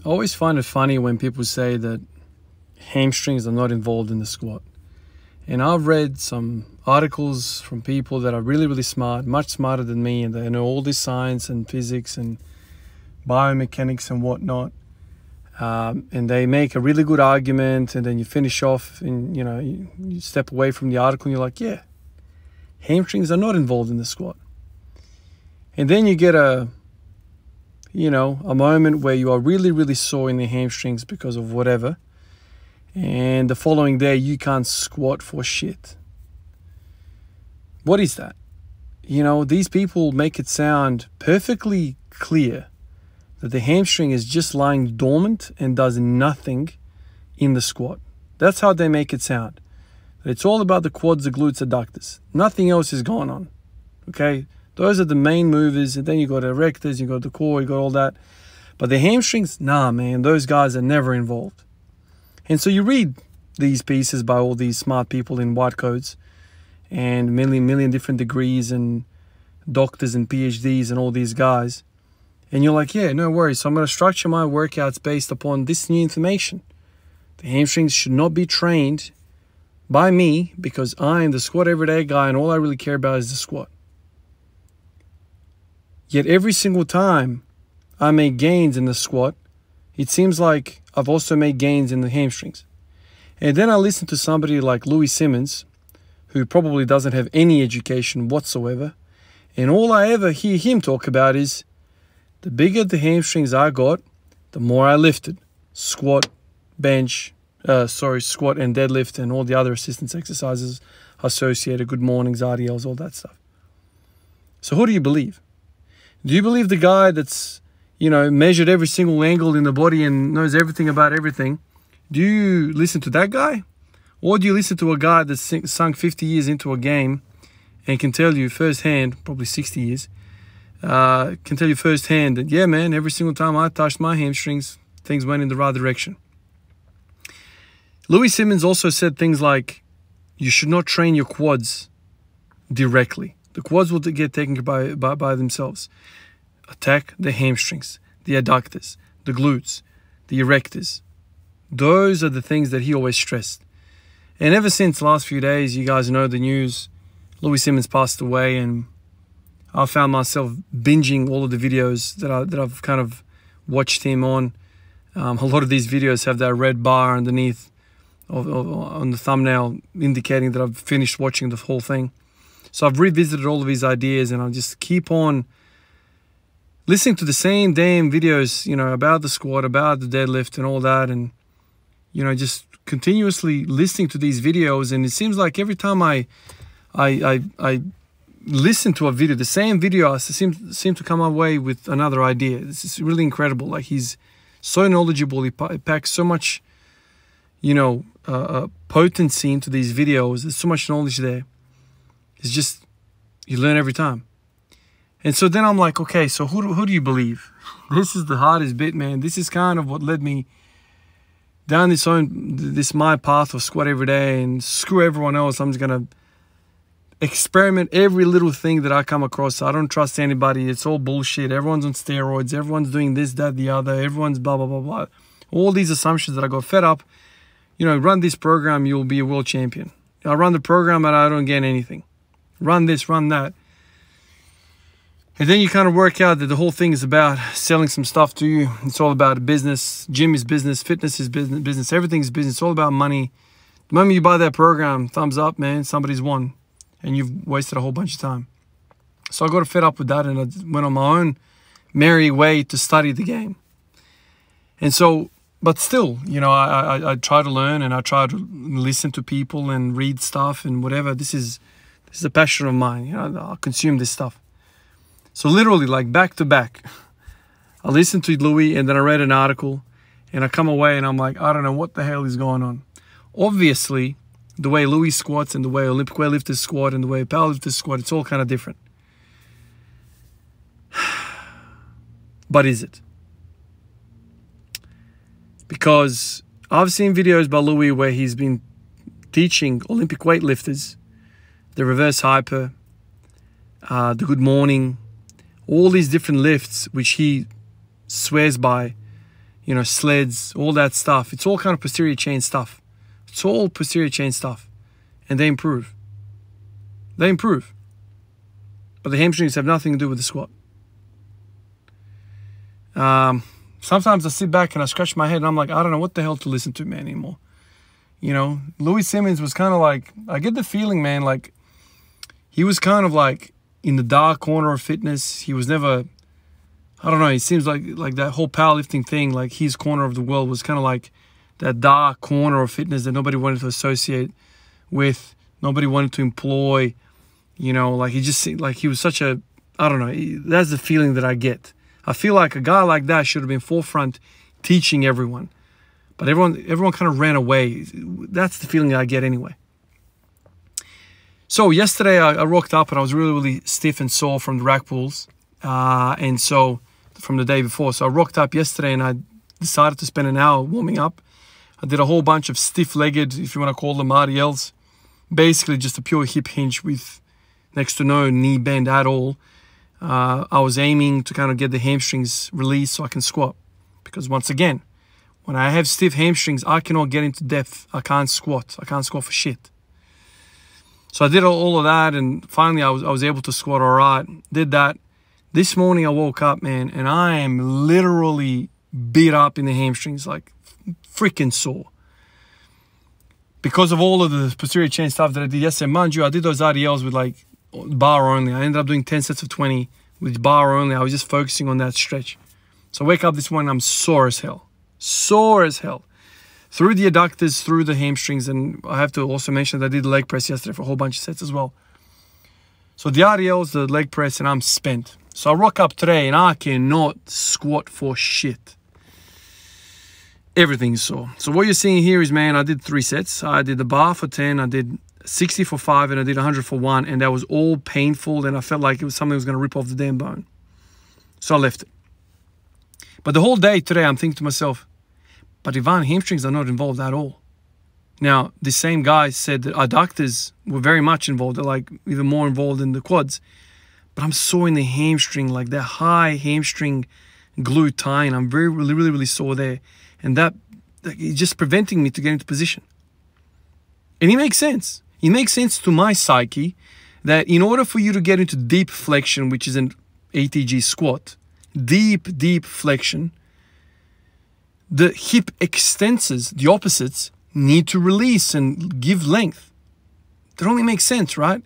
I always find it funny when people say that hamstrings are not involved in the squat. And I've read some articles from people that are really, really smart, much smarter than me, and they know all this science and physics and biomechanics and whatnot. And they make a really good argument, and then you finish off and, you step away from the article and you're like, yeah, hamstrings are not involved in the squat. And then you get a moment where you are really, really sore in the hamstrings because of whatever. And the following day, you can't squat for shit. What is that? These people make it sound perfectly clear that the hamstring is just lying dormant and does nothing in the squat. That's how they make it sound. It's all about the quads, the glutes, adductors. Nothing else is going on. Okay? Those are the main movers. And then you got erectors, you got the core, you got all that. But the hamstrings, nah, man, those guys are never involved. And so you read these pieces by all these smart people in white coats and million different degrees and doctors and PhDs and all these guys. And you're like, yeah, no worries. So I'm going to structure my workouts based upon this new information. The hamstrings should not be trained by me because I am the squat everyday guy and all I really care about is the squat. Yet every single time I make gains in the squat, it seems like I've also made gains in the hamstrings. And then I listen to somebody like Louis Simmons, who probably doesn't have any education whatsoever. And all I ever hear him talk about is, the bigger the hamstrings I got, the more I lifted. Squat, bench, squat and deadlift and all the other assistance exercises associated, good mornings, RDLs, all that stuff. So who do you believe? Do you believe the guy that's, measured every single angle in the body and knows everything about everything? Do you listen to that guy? Or do you listen to a guy that's sunk 50 years into a game and can tell you firsthand, probably 60 years, can tell you firsthand that, yeah, man, every single time I touched my hamstrings, things went in the right direction. Louis Simmons also said things like, you should not train your quads directly. The quads will get taken care by themselves. Attack the hamstrings, the adductors, the glutes, the erectors. Those are the things that he always stressed. And ever since the last few days, you guys know the news, Louis Simmons passed away, and I found myself binging all of the videos that I've kind of watched him on. A lot of these videos have that red bar underneath on the thumbnail indicating that I've finished watching the whole thing. So I've revisited all of his ideas, and I just keep on listening to the same damn videos, about the squat, about the deadlift and all that. And, just continuously listening to these videos. And it seems like every time I listen to a video, the same video, I seem to come away with another idea. This is really incredible. Like, he's so knowledgeable. He packs so much, potency into these videos. There's so much knowledge there. It's just, you learn every time. And so then I'm like, okay, so who do you believe? This is the hardest bit, man. This is kind of what led me down my path of squat every day and screw everyone else. I'm just going to experiment every little thing that I come across. I don't trust anybody. It's all bullshit. Everyone's on steroids. Everyone's doing this, that, the other. Everyone's blah, blah, blah, blah. All these assumptions that I got fed up. Run this program, you'll be a world champion. I run the program and I don't get anything. Run this, run that. And then you kind of work out that the whole thing is about selling some stuff to you. It's all about business. Gym is business. Fitness is business. Everything is business. It's all about money. The moment you buy that program, thumbs up, man, somebody's won. And you've wasted a whole bunch of time. So I got fed up with that, and I went on my own merry way to study the game. And so, but still, I try to learn, and I try to listen to people and read stuff and whatever. This is a passion of mine. I consume this stuff. So literally, like, back to back, I listened to Louis, and then I read an article, and I come away and I'm like, I don't know what the hell is going on. Obviously, the way Louis squats and the way Olympic weightlifters squat and the way powerlifters squat, it's all kind of different. But is it? Because I've seen videos by Louis where he's been teaching Olympic weightlifters the reverse hyper, the good morning, all these different lifts which he swears by, you know, sleds, all that stuff. It's all kind of posterior chain stuff. It's all posterior chain stuff. And they improve. They improve. But the hamstrings have nothing to do with the squat. Sometimes I sit back and I scratch my head and I'm like, I don't know what the hell to listen to, man, anymore. You know, Louis Simmons was kind of like, I get the feeling, man, like he was kind of like in the dark corner of fitness. He was never, I don't know, it seems like that whole powerlifting thing, like his corner of the world was kind of like that dark corner of fitness that nobody wanted to associate with, nobody wanted to employ, you know, like he just seemed like he was such a, I don't know, that's the feeling that I get. I feel like a guy like that should have been forefront teaching everyone. But everyone kind of ran away. That's the feeling I get anyway. So yesterday I rocked up and I was really, really stiff and sore from the rack pulls. And so from the day before. So I rocked up yesterday and I decided to spend an hour warming up. I did a whole bunch of stiff-legged, if you want to call them RDLs. Basically just a pure hip hinge with next to no knee bend at all. I was aiming to kind of get the hamstrings released so I can squat. Because once again, when I have stiff hamstrings, I cannot get into depth. I can't squat. I can't squat for shit. So I did all of that, and finally I was able to squat all right. Did that. This morning I woke up, man, and I am literally beat up in the hamstrings, like freaking sore. Because of all of the posterior chain stuff that I did yesterday. Mind you, I did those RDLs with like bar only. I ended up doing 10 sets of 20 with bar only. I was just focusing on that stretch. So I wake up this morning, I'm sore as hell. Sore as hell. Through the adductors, through the hamstrings, and I have to also mention that I did the leg press yesterday for a whole bunch of sets as well. So the RDLs, the leg press, and I'm spent. So I rock up today and I cannot squat for shit. Everything's sore. So what you're seeing here is, man, I did 3 sets. I did the bar for 10, I did 60 for 5, and I did 100 for 1, and that was all painful, and I felt like it was something that was going to rip off the damn bone. So I left it. But the whole day today, I'm thinking to myself, but Ivan, hamstrings are not involved at all. Now, the same guy said that adductors were very much involved. They're like even more involved in the quads. But I'm sore in the hamstring, like that high hamstring glute tying. I'm really sore there. And that is just preventing me to get into position. And it makes sense. It makes sense to my psyche that in order for you to get into deep flexion, which is an ATG squat, deep flexion, the hip extensors, the opposites, need to release and give length. That only makes sense, right?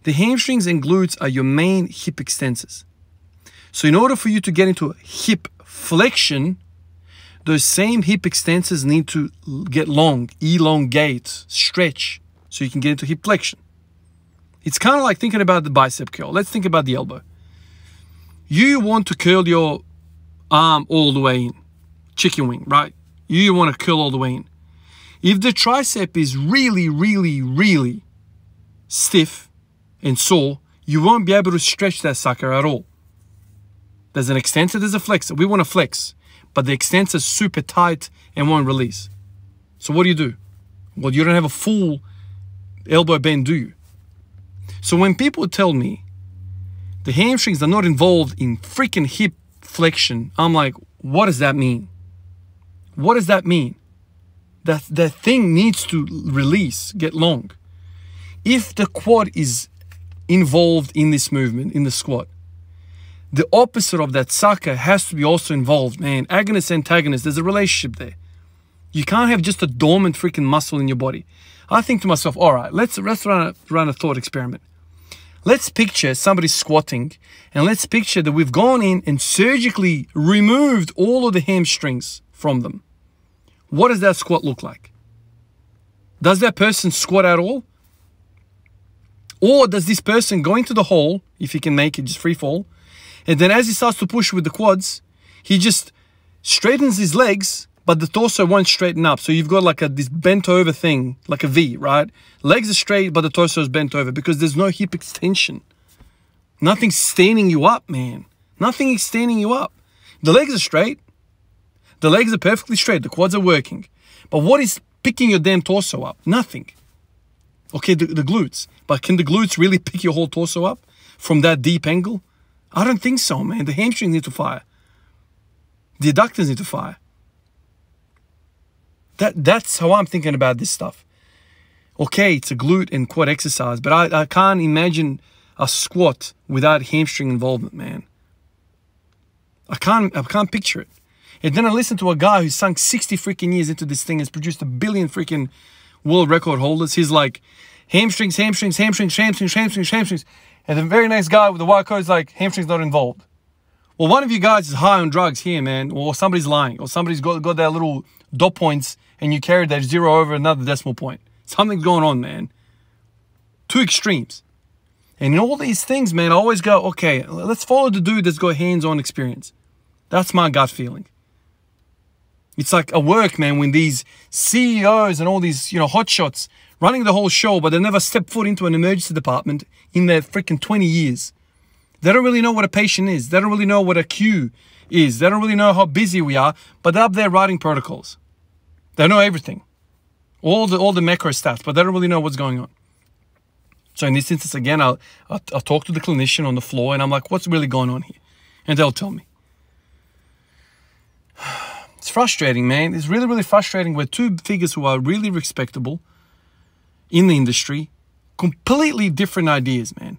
The hamstrings and glutes are your main hip extensors. So in order for you to get into a hip flexion, those same hip extensors need to get long, elongate, stretch, so you can get into hip flexion. It's kind of like thinking about the bicep curl. Let's think about the elbow. You want to curl your arm all the way in. Chicken wing, right? You want to curl all the way in. If the tricep is really stiff and sore, you won't be able to stretch that sucker at all. There's an extensor, there's a flexor. We want to flex, but the extensor is super tight and won't release. So what do? Well, you don't have a full elbow bend, do you? So when people tell me the hamstrings are not involved in freaking hip flexion, I'm like, what does that mean? What does that mean? That thing needs to release, get long. If the quad is involved in this movement, in the squat, the opposite of that sucker has to be also involved, man. Agonist, antagonist, there's a relationship there. You can't have just a dormant freaking muscle in your body. I think to myself, all right, let's run a thought experiment. Let's picture somebody squatting, and let's picture that we've gone in and surgically removed all of the hamstrings from them. What does that squat look like? Does that person squat at all? Or does this person go into the hole, if he can make it, just free fall, and then as he starts to push with the quads, he just straightens his legs, but the torso won't straighten up. So you've got like this bent over thing, like a V, right? Legs are straight, but the torso is bent over because there's no hip extension. Nothing's standing you up, man. Nothing is standing you up. The legs are straight. The legs are perfectly straight. The quads are working. But what is picking your damn torso up? Nothing. Okay, the glutes. But can the glutes really pick your whole torso up from that deep angle? I don't think so, man. The hamstrings need to fire. The adductors need to fire. That's how I'm thinking about this stuff. Okay, it's a glute and quad exercise, but I can't imagine a squat without hamstring involvement, man. I can't picture it. And then I listen to a guy who sunk 60 freaking years into this thing, has produced 1 billion freaking world record holders. He's like, hamstrings, hamstrings, hamstrings, hamstrings, hamstrings, hamstrings. And the very next guy with the white coat is like, hamstrings not involved. Well, one of you guys is high on drugs here, man, or somebody's lying, or somebody's got their little dot points and you carried that 0 over another decimal point. Something's going on, man. Two extremes. And in all these things, man, I always go, okay, let's follow the dude that's got hands-on experience. That's my gut feeling. It's like a work, man, when these CEOs and all these, hotshots running the whole show, but they never step foot into an emergency department in their freaking 20 years. They don't really know what a patient is. They don't really know what a queue is. They don't really know how busy we are, but they're up there writing protocols. They know everything. All the macro stats, but they don't really know what's going on. So in this instance, again, I'll talk to the clinician on the floor and I'm like, what's really going on here? And they'll tell me. It's frustrating, man. It's really, really frustrating. We're two figures who are really respectable in the industry. Completely different ideas, man.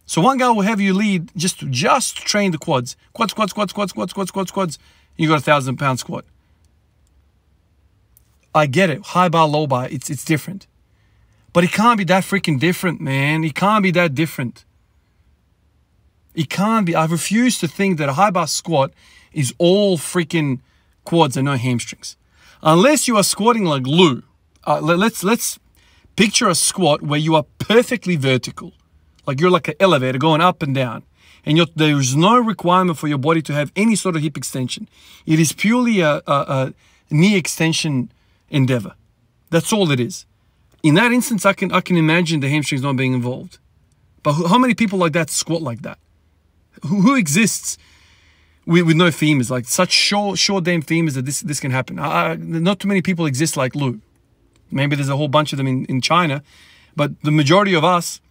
So one guy will have you lead just to train the quads. Quads. You got a 1,000-pound squat. I get it. High bar, low bar. It's different. But it can't be that freaking different, man. It can't be that different. It can't be. I refuse to think that a high bar squat is all freaking quads and no hamstrings. Unless you are squatting like Lou. Let's picture a squat where you are perfectly vertical. Like you're like an elevator going up and down. And there is no requirement for your body to have any sort of hip extension. It is purely a knee extension endeavor. That's all it is. In that instance, I can imagine the hamstrings not being involved. But how many people like that squat like that? Who exists with no femurs, like such short damn femurs that this can happen? Not too many people exist like Lou. Maybe there's a whole bunch of them in China, but the majority of us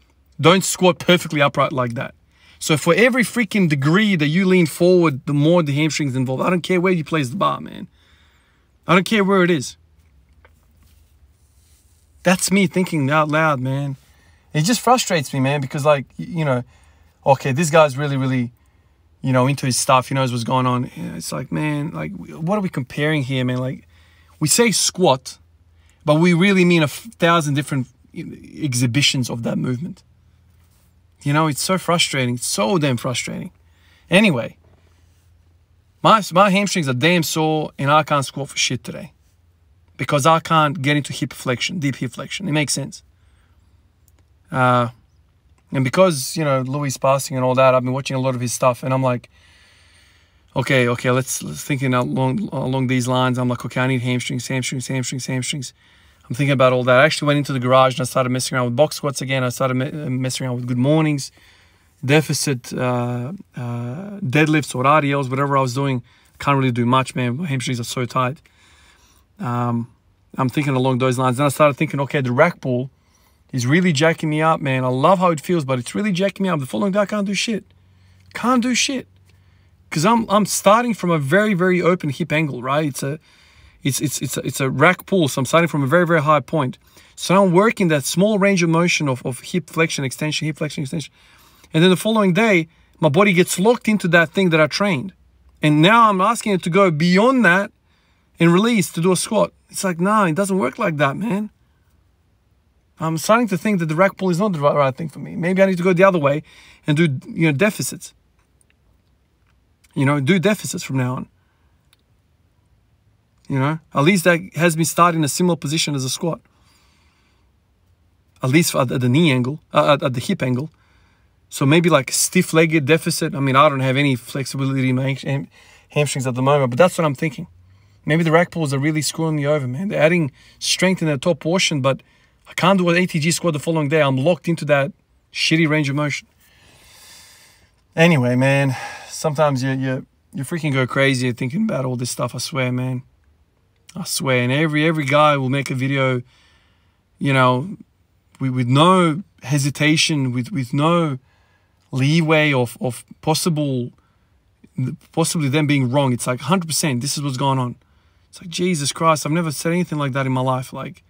don't squat perfectly upright like that. So for every freaking degree that you lean forward, the more the hamstrings involved. I don't care where you place the bar, man. I don't care where it is. That's me thinking out loud, man. It just frustrates me, man, because like, okay, this guy's really, really, into his stuff. He knows what's going on. It's like, man, like, what are we comparing here, man? Like, we say squat, but we really mean 1,000 different exhibitions of that movement. It's so frustrating. It's so damn frustrating. Anyway, my hamstrings are damn sore and I can't squat for shit today. Because I can't get into hip flexion, deep hip flexion. It makes sense. And because, Louis passing and all that, I've been watching a lot of his stuff. And I'm like, okay, let's thinking along these lines. I'm like, okay, I need hamstrings. I'm thinking about all that. I actually went into the garage and I started messing around with box squats again. I started messing around with good mornings, deficit, deadlifts or RDLs, whatever I was doing. Can't really do much, man. My hamstrings are so tight. I'm thinking along those lines. Then I started thinking, okay, the rack pull is really jacking me up, man. I love how it feels, but it's really jacking me up. The following day, I can't do shit. Can't do shit. Because I'm starting from a very, very open hip angle, right? It's a rack pull, so I'm starting from a very, very high point. So I'm working that small range of motion of hip flexion, extension, hip flexion, extension. And then the following day, my body gets locked into that thing that I trained. And now I'm asking it to go beyond that and release to do a squat. It's like, nah, it doesn't work like that, man. I'm starting to think that the rack pull is not the right thing for me. Maybe I need to go the other way and do, deficits. Do deficits from now on. At least that has me start in a similar position as a squat. At least at the knee angle, at the hip angle. So maybe like stiff-legged deficit. I mean, I don't have any flexibility in my hamstrings at the moment, but that's what I'm thinking. Maybe the rack pulls are really screwing me over, man. They're adding strength in the top portion, but I can't do an ATG squat the following day. I'm locked into that shitty range of motion. Anyway, man, sometimes you freaking go crazy thinking about all this stuff. I swear, man. I swear. And every guy will make a video, with no hesitation, with no leeway of possibly them being wrong. It's like 100%. This is what's going on. It's like, Jesus Christ, I've never said anything like that in my life. Like,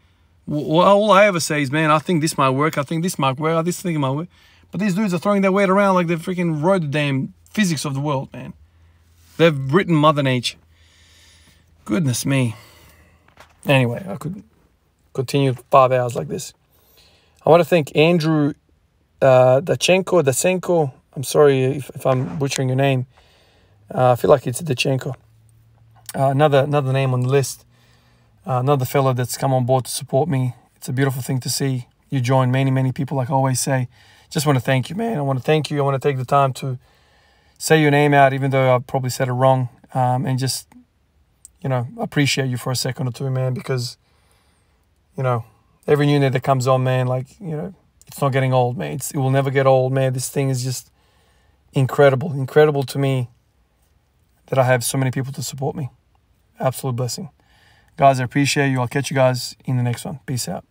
all I ever say is, man, I think this might work. I think this might work. This thing might work. But these dudes are throwing their weight around like they freaking wrote the damn physics of the world, man. They've written Mother Nature. Goodness me. Anyway, I could continue 5 hours like this. I want to thank Andrew Dachenko. I'm sorry if I'm butchering your name. I feel like it's Dachenko. Another name on the list. Another fellow that's come on board to support me. It's a beautiful thing to see you join many people, like I always say. Just want to thank you, man. I want to thank you. I want to take the time to say your name out, even though I probably said it wrong. And just, you know, appreciate you for a second or two, man, because, you know, every new day that comes on, man, like, you know, it's not getting old, man. It will never get old, man. This thing is just incredible to me that I have so many people to support me. Absolute blessing. Guys, I appreciate you. I'll catch you guys in the next one. Peace out.